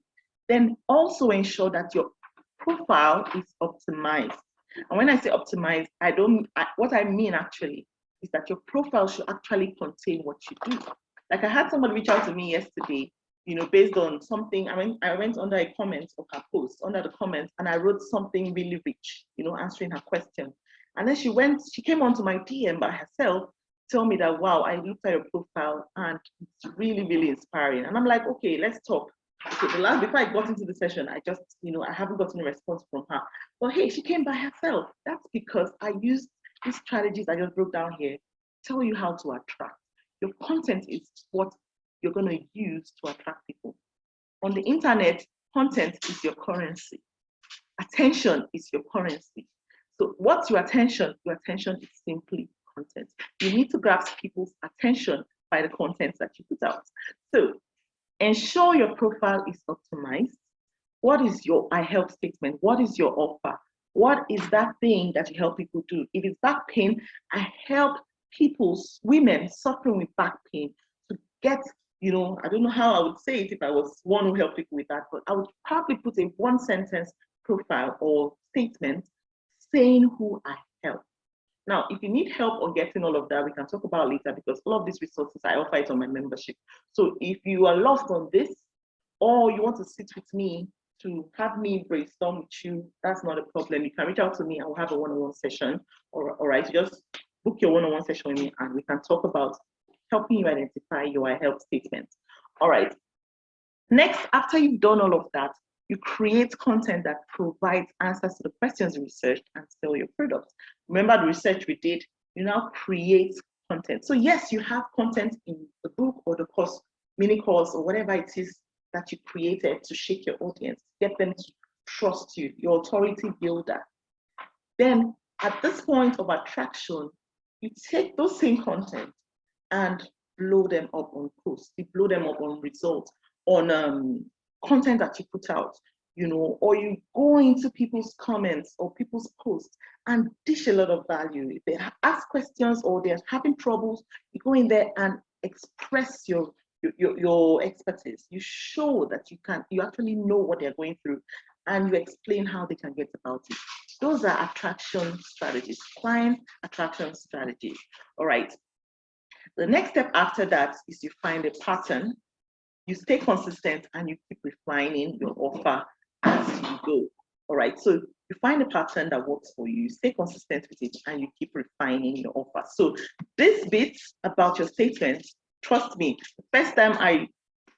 Then also ensure that your profile is optimized. And when I say optimized, what I mean actually is that your profile should actually contain what you do. Like I had somebody reach out to me yesterday, based on something. I went under a comment of her post, under the comments, and I wrote something really rich, answering her question. And then she came onto my DM by herself, tell me that, wow, I looked at your profile and it's really, really inspiring. And I'm like, okay, let's talk. Okay, before I got into the session, I just, I haven't gotten a response from her. But hey, she came by herself. That's because I used these strategies I just broke down here, tell you how to attract. Your content is what you're going to use to attract people. On the internet, content is your currency. Attention is your currency. So what's your attention? Your attention is simply content. You need to grasp people's attention by the content that you put out. So ensure your profile is optimized. What is your I help statement? What is your offer? What is that thing that you help people do? If it's back pain, I help women suffering with back pain to get, I don't know how I would say it if I was one who helped people with that, but I would probably put a one sentence profile or statement saying who I help. Now, if you need help on getting all of that, we can talk about later, because all of these resources, I offer it on my membership. So if you are lost on this, or you want to sit with me to have me brainstorm with you, that's not a problem. You can reach out to me and we'll have a one-on-one session. All right, just book your one-on-one session with me and we can talk about helping you identify your I help statements. All right. Next, after you've done all of that, you create content that provides answers to the questions you researched and sell your products. Remember the research we did, you now create content. So yes, you have content in the book or the course, mini course, or whatever it is that you created to shake your audience, get them to trust you, your authority builder. Then at this point of attraction, you take those same content and blow them up on posts, you blow them up on results, on content that you put out, or you go into people's comments or people's posts and dish a lot of value. If they ask questions or they're having troubles, you go in there and express your expertise. You show that you actually know what they're going through, and you explain how they can get about it. Those are attraction strategies, client attraction strategies. All right. The next step after that is you find a pattern, you stay consistent, and you keep refining your offer as you go. All right. So you find a pattern that works for you, you stay consistent with it, and you keep refining your offer. So this bit about your statements, trust me, the first time I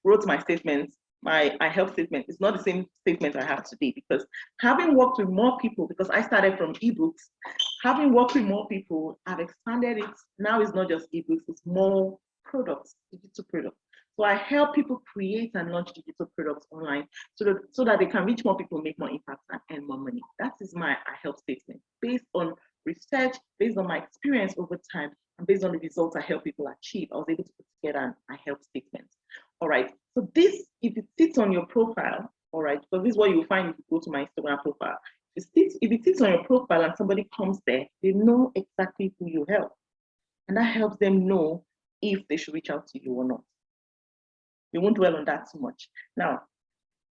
wrote my statements, my I help statement is not the same statement I have today, because having worked with more people, because I started from ebooks, having worked with more people, I've expanded it. Now it's not just ebooks, it's more products, digital products. So I help people create and launch digital products online so that they can reach more people, make more impact, and earn more money. That is my I help statement, based on research, based on my experience over time, and based on the results I help people achieve. I was able to put together an I help statement. All right. So this, if it sits on your profile, all right, because this is what you will find if you go to my Instagram profile. If it sits on your profile and somebody comes there, they know exactly who you help. And that helps them know if they should reach out to you or not. We won't dwell on that too much. Now,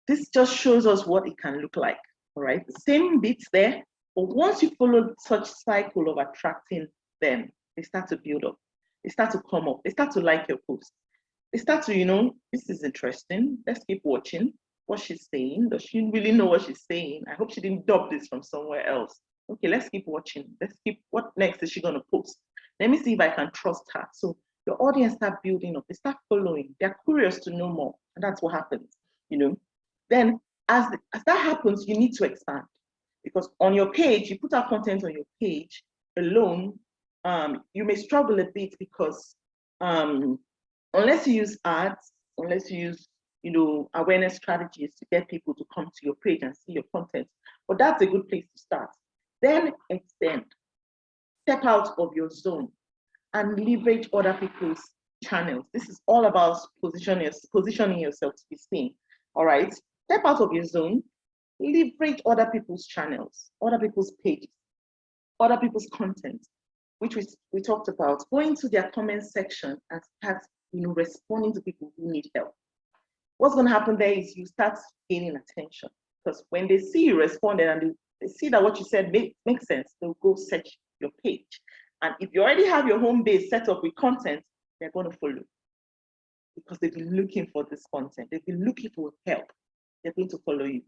this just shows us what it can look like. All right. The same bits there, but once you follow such cycle of attracting them, they start to build up. They start to come up. They start to like your post. They start to, this is interesting. Let's keep watching what she's saying. Does she really know what she's saying? I hope she didn't dub this from somewhere else. Okay, let's keep watching. What next is she going to post? Let me see if I can trust her. So your audience start building up. They start following. They're curious to know more. And that's what happens, Then as that happens, you need to expand. Because on your page, you put out content on your page alone, you may struggle a bit because unless you use ads, unless you use, awareness strategies to get people to come to your page and see your content. But that's a good place to start. Then extend, step out of your zone and leverage other people's channels. This is all about positioning yourself to be seen. All right. Step out of your zone, leverage other people's channels, other people's pages, other people's content, which we talked about. Go into their comment section and start responding to people who need help. What's going to happen there is you start gaining attention, because when they see you responded and they see that what you said makes sense, they'll go search your page. And if you already have your home base set up with content, they're going to follow, because they've been looking for this content. They've been looking for help. They're going to follow you.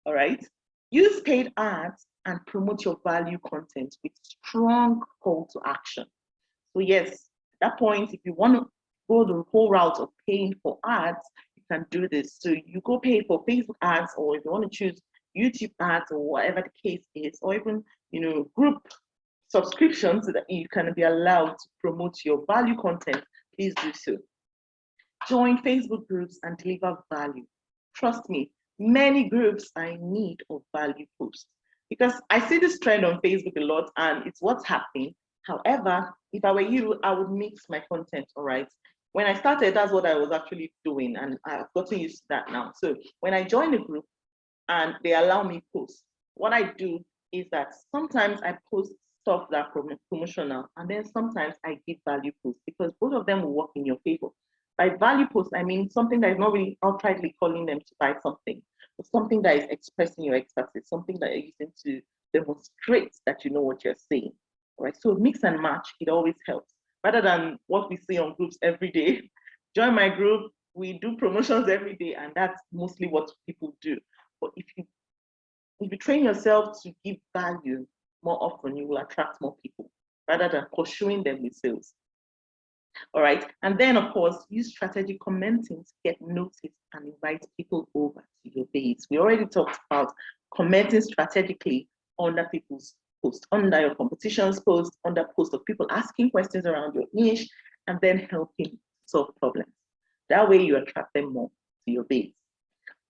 All right. Use paid ads and promote your value content with strong call to action. So yes, at that point, if you want to go the whole route of paying for ads, you can do this. So you go pay for Facebook ads, or if you want to choose YouTube ads or whatever the case is, or even group subscriptions so that you can be allowed to promote your value content, please do so. Join Facebook groups and deliver value. Trust me, many groups are in need of value posts, because I see this trend on Facebook a lot and it's what's happening. However, if I were you, I would mix my content, all right? When I started, that's what I was actually doing, and I've gotten used to that now. So when I join a group and they allow me post, what I do is that sometimes I post stuff that are promotional, and then sometimes I give value posts, because both of them will work in your favor. By value post, I mean something that is not really outrightly calling them to buy something, but something that is expressing your expertise, something that you're using to demonstrate that you know what you're saying. All right, so mix and match, it always helps. Rather than what we see on groups every day. Join my group, we do promotions every day, and that's mostly what people do. But if you train yourself to give value more often, you will attract more people rather than pursuing them with sales. All right, and then of course, use strategic commenting to get noticed and invite people over to your base. We already talked about commenting strategically under people's posts, under your competition's post, under posts of people asking questions around your niche, and then helping solve problems. That way you attract them more to your base.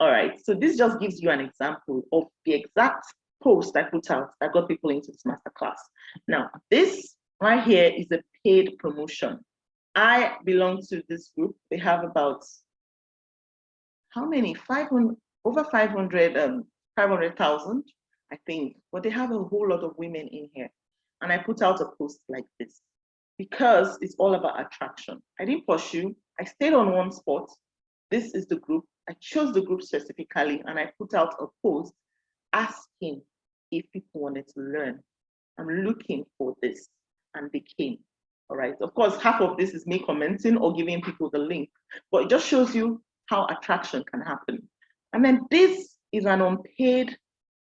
All right, so this just gives you an example of the exact post I put out that got people into this masterclass. Now, this right here is a paid promotion. I belong to this group. They have about, how many? 500, over 500,000, I think. But they have a whole lot of women in here. And I put out a post like this because it's all about attraction. I didn't pursue. I stayed on one spot. This is the group. I chose the group specifically, and I put out a post asking if people wanted to learn. I'm looking for this, and they came. All right. Of course, half of this is me commenting or giving people the link, but it just shows you how attraction can happen. And then this is an unpaid,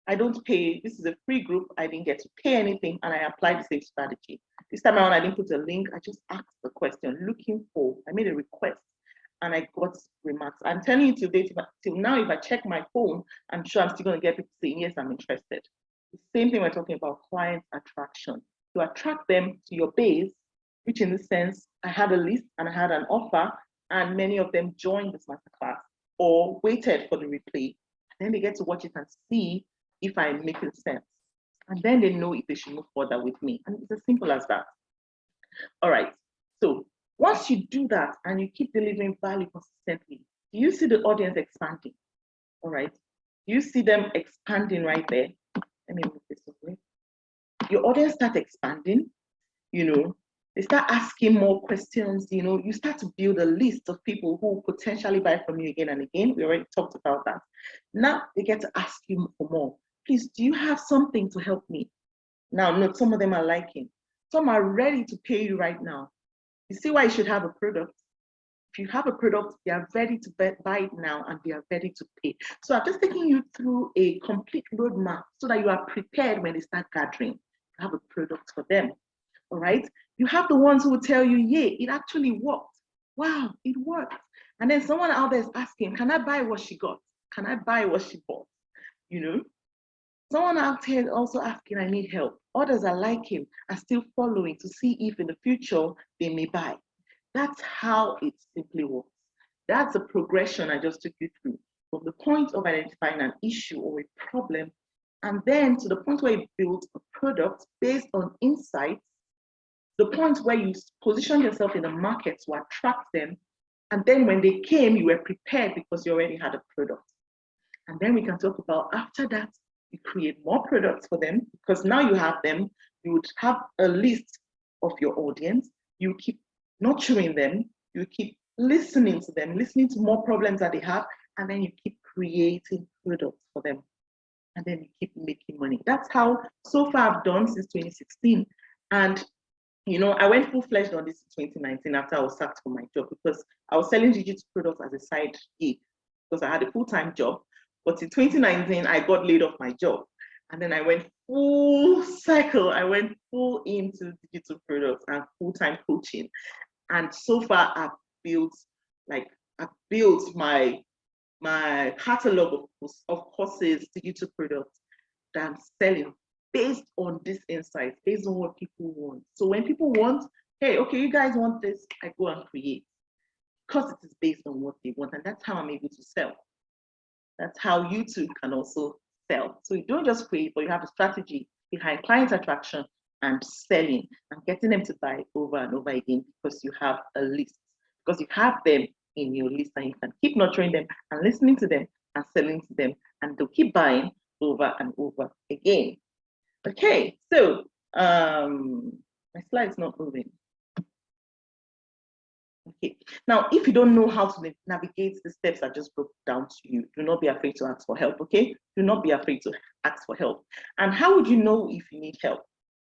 I don't pay, this is a free group. I didn't get to pay anything, and I applied the same strategy. This time around, I didn't put a link. I just asked the question, looking for, I made a request, and I got remarks. I'm telling you till now, if I check my phone, I'm sure I'm still going to get people saying, yes, I'm interested. The same thing we're talking about, client attraction. To attract them to your base, which in this sense, I had a list and I had an offer, and many of them joined this masterclass or waited for the replay. And then they get to watch it and see if I'm making sense. And then they know if they should move further with me. And it's as simple as that. All right. So once you do that and you keep delivering value consistently, do you see the audience expanding? All right. Do you see them expanding right there? Let me move this away. Your audience start expanding, they start asking more questions, you start to build a list of people who potentially buy from you again and again. We already talked about that. Now they get to ask you for more. Please, do you have something to help me? Now, note, some of them are liking. Some are ready to pay you right now. You see why you should have a product? If you have a product, they are ready to buy it now and they are ready to pay. So I'm just taking you through a complete roadmap so that you are prepared when they start gathering. You have a product for them. All right. You have the ones who will tell you, yeah, it actually worked. Wow, it worked. And then someone out there is asking, can I buy what she got? Can I buy what she bought? Someone out here is also asking, I need help. Others are like him, are still following to see if in the future they may buy. That's how it simply works. That's a progression I just took you through from the point of identifying an issue or a problem, and then to the point where you build a product based on insights, the point where you position yourself in the market to attract them. And then when they came, you were prepared because you already had a product. And then we can talk about after that, you create more products for them because now you have them. You would have a list of your audience. You keep nurturing them. You keep listening to them, listening to more problems that they have. And then you keep creating products for them. And then you keep making money. That's how so far I've done since 2016. And I went full-fledged on this in 2019 after I was sacked from my job because I was selling digital products as a side gig because I had a full-time job. But in 2019, I got laid off my job. And then I went full cycle. I went full into digital products and full-time coaching. And so far, I've built my catalog of courses, digital products that I'm selling based on this insight, based on what people want. So when people want, hey, okay, you guys want this, I go and create because it is based on what they want. And that's how I'm able to sell. That's how you too can also sell. So you don't just create, but you have a strategy behind client attraction and selling and getting them to buy over and over again because you have a list, because you have them in your list and you can keep nurturing them and listening to them and selling to them and they'll keep buying over and over again. Okay, so my slide is not moving. Okay, now if you don't know how to navigate the steps I just broke down to you, do not be afraid to ask for help, okay? Do not be afraid to ask for help. And how would you know if you need help?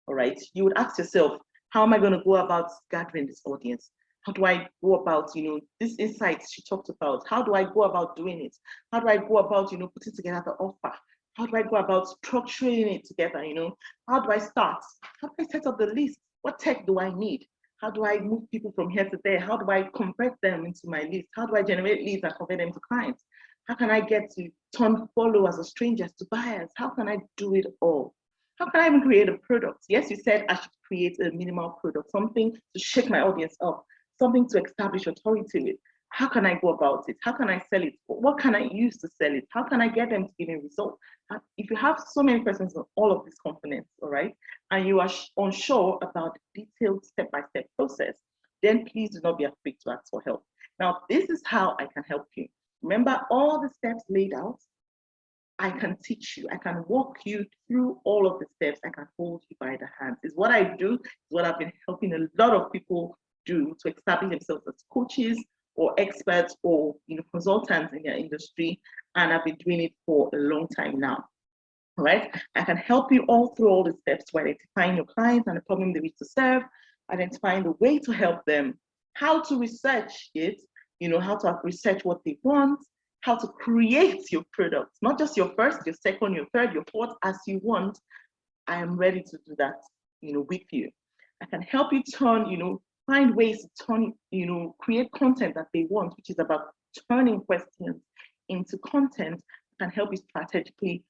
All right, you would ask yourself, how am I going to go about gathering this audience? How do I go about, these insights she talked about? How do I go about doing it? How do I go about, putting together the offer? How do I go about structuring it together? How do I start? How do I set up the list? What tech do I need? How do I move people from here to there? How do I convert them into my list? How do I generate leads and convert them to clients? How can I get to turn followers or strangers to buyers? How can I do it all? How can I even create a product? Yes, you said I should create a minimal product, something to shake my audience up, something to establish authority with. How can I go about it? How can I sell it? What can I use to sell it? How can I get them to give me results? If you have so many questions on all of these components, all right, and you are unsure about the detailed step-by-step process, then please do not be afraid to ask for help. Now, this is how I can help you. Remember all the steps laid out. I can teach you. I can walk you through all of the steps. I can hold you by the hands. It's what I do. It's what I've been helping a lot of people do to establish themselves as coaches or experts or consultants in their industry, and I've been doing it for a long time now. right? I can help you all through all the steps to identifying your clients and the problem they wish to serve, identifying the way to help them, how to research it, how to research what they want, how to create your product, not just your first, your second, your third, your fourth, as you want. I am ready to do that, with you. I can help you find ways to turn, create content that they want, which is about turning questions into content. I can help you strategically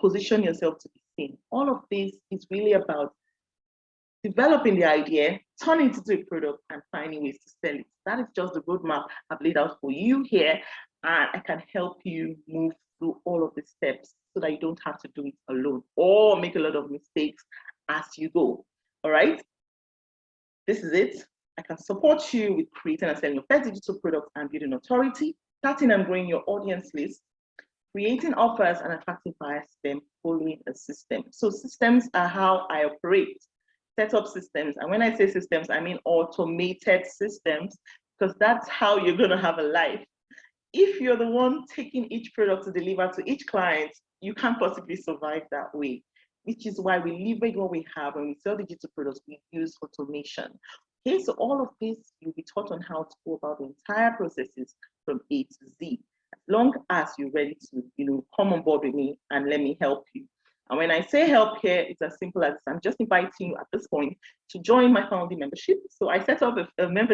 position yourself to be seen. All of this is really about developing the idea, turning it into a product, and finding ways to sell it. That is just the roadmap I've laid out for you here, and I can help you move through all of the steps so that you don't have to do it alone or make a lot of mistakes as you go. All right, this is it. I can support you with creating and selling your first digital product and building authority, starting and growing your audience list, creating offers and attracting buyers, then following a system. So systems are how I operate. Set up systems. And when I say systems, I mean automated systems, because that's how you're going to have a life. If you're the one taking each product to deliver to each client, you can't possibly survive that way, which is why we leverage what we have. When we sell digital products, we use automation. Okay, so all of this, you'll be taught on how to go about the entire processes from A to Z, as long as you're ready to, come on board with me and let me help you. And when I say help here, it's as simple as I'm just inviting you at this point to join my founding membership. So I set up a membership